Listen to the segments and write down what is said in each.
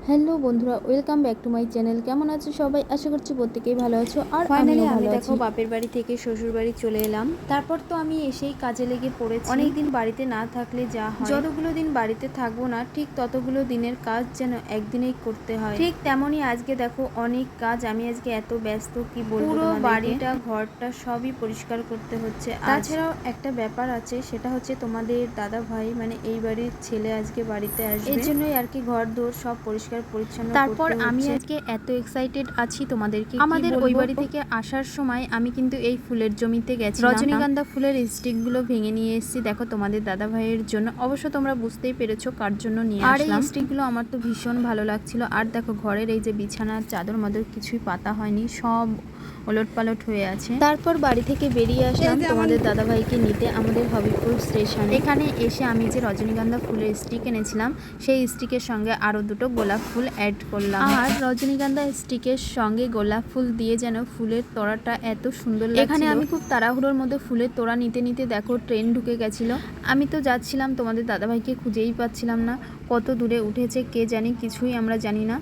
Hello বন্ধুরা, welcome back to my channel. কেমন আছো সবাই? আশা করছি প্রত্যেকেই ভালো আছো। আর ফাইনালি আমিও আমি ভালো দেখো আছি। বাপের বাড়ি থেকে শ্বশুর বাড়ি চলে এলাম। তারপর তো আমি এসেই কাজে লেগে পড়েছি। অনেক দিন বাড়িতে না থাকলে যা হয়, যতগুলো দিন বাড়িতে থাকবো না ঠিক ততগুলো দিনের কাজ যেন একদিনেই করতে হয়। ঠিক তেমনই আজকে দেখো অনেক কাজ। আমি আজকে এত ব্যস্ত কি বলবো, পুরো বাড়িটা ঘরটা সবই পরিষ্কার করতে হচ্ছে। তাছাড়াও একটা ব্যাপার আছে, সেটা হচ্ছে তোমাদের দাদা ভাই মানে এই বাড়ির ছেলে আজকে বাড়িতে আসবে, এর জন্যই আর কি ঘর দোর সব পরিষ্কার পরিচ্ছন্ন। তারপর আমি আজকে এত এক্সাইটেড আছি তোমাদেরকে আমাদের ওই বাড়ি থেকে আসার সময় আমি কিন্তু এই ফুলের জমিতে গেছি, রজনীগন্ধা ফুলের স্টিকগুলো ভেঙে নিয়ে এসেছি দেখো তোমাদের দাদা ভাইয়ের জন্য। অবশ্য তোমরা বুঝতেই পেরেছো কার জন্য নিয়ে আসলাম। আর এই স্টিকগুলো আমার তো ভীষণ ভালো লাগছিল। আর দেখো ঘরের এই যে বিছানার চাদর মাদর কিছুই পাতা হয়নি, সব ওলট পালট হয়ে আছে। তারপর বাড়ি থেকে বেরিয়ে আসলাম তোমাদের দাদা ভাইকে নিতে আমাদের হবিপুর স্টেশনে। এখানে এসে আমি যে রজনীগন্ধা ফুলের স্টিক এনেছিলাম সেই স্টিকের সঙ্গে আরো দুটো গোলাপ ফুল অ্যাড করলাম। আর রজনীগন্ধা স্টিকের সঙ্গে গোলাপ ফুল দিয়ে যেন ফুলের তোড়াটা এত সুন্দর লাগছিল। এখানে আমি খুব তাড়াহুড়োর মধ্যে ফুলের তোড়া নিতে নিতে দেখো ট্রেন ঢুকে গেছিল। আমি তো যাচ্ছিলাম, তোমাদের দাদাভাইকে খুঁজেই পাচ্ছিলাম না। কত দূরে উঠেছে কে জানি, কিছুই আমরা জানি না।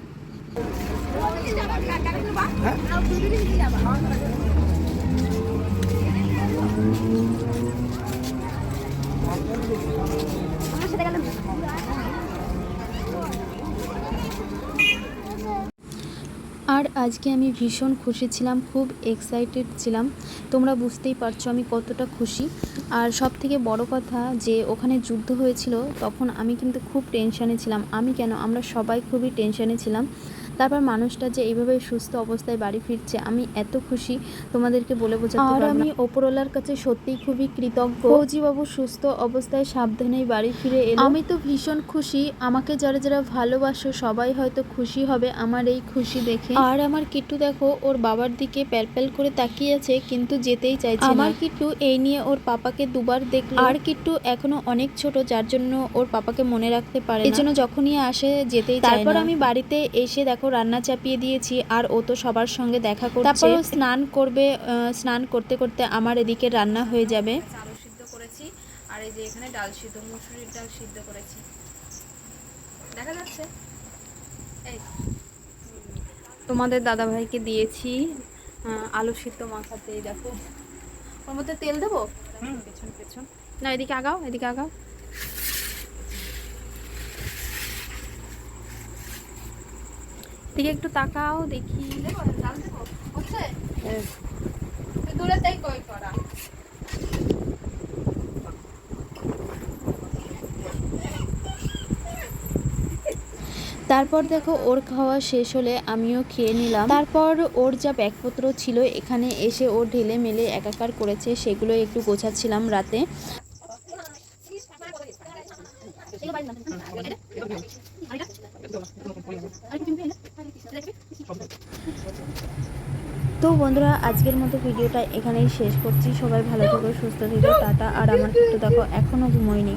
আর আজকে আমি ভীষণ খুশি ছিলাম, খুব এক্সাইটেড ছিলাম। তোমরা বুঝতেই পারছো আমি কতটা খুশি। আর সব থেকে বড় কথা যে ওখানে যুদ্ধ হয়েছিল তখন আমি কিন্তু খুব টেনশানে ছিলাম। আমি কেন, আমরা সবাই খুবই টেনশানে ছিলাম। তারপর মানুষটা যে এইভাবে সুস্থ অবস্থায় বাড়ি ফিরছে আমি এত খুশি তোমাদেরকে বলে বোঝাতে পারবো না। আর আমি ওপরওয়ালার কাছে সত্যিই খুবই কৃতজ্ঞ, ফৌজিবাবু সুস্থ অবস্থায় সাবধানেই বাড়ি ফিরে এলো। আমি তো ভীষণ খুশি। আমাকে যারা যারা ভালোবাসো সবাই হয়তো খুশি হবে আমার এই খুশি দেখে। আর আমার কিট্টু দেখো ওর বাবার দিকে প্যালপ্যাল করে তাকিয়ে আছে কিন্তু যেতেই চাইছে না। আমার কিট্টু এই নিয়ে ওর পাপাকে দুবার দেখলো। আর কিট্টু এখনো অনেক ছোট, যার জন্য ওর পাপাকে মনে রাখতে পারে না, এজন্য যখনই আসে যেতেই চায় না। তারপর আমি বাড়িতে এসে দেখো রান্না চাপিয়ে দিয়েছি আর ও তো সবার সঙ্গে দেখা করছে। তারপর ও স্নান করবে, স্নান করতে করতে আমার এদিকে রান্না হয়ে যাবে। আলু সিদ্ধ করেছি আর এই যে এখানে ডাল সিদ্ধ, মুসুরির ডাল সিদ্ধ করেছি, দেখা যাচ্ছে। এই তোমাদের দাদা ভাইকে দিয়েছি আলু সিদ্ধ মাখাতে। দেখো ওর মধ্যে তেল দেবো, পেছন পেছন না, এদিকে আগাও, এদিকে আগাও। দিকে একটু তাকাও দেখি। তারপর দেখো ওর খাওয়া শেষ হলে আমিও খেয়ে নিলাম। তারপর ওর যা ব্যাগপত্র ছিল এখানে এসে ও ঢেলে মেলে একাকার করেছে, সেগুলো একটু গোছাচ্ছিলাম রাতে। তো বন্ধুরা আজকের মতো ভিডিওটা এখানেই শেষ করছি। সবাই ভালো থেকো, সুস্থ থেকো, টাটা। আর আমার কিন্তু দেখো এখনো ঘুমোয়নি।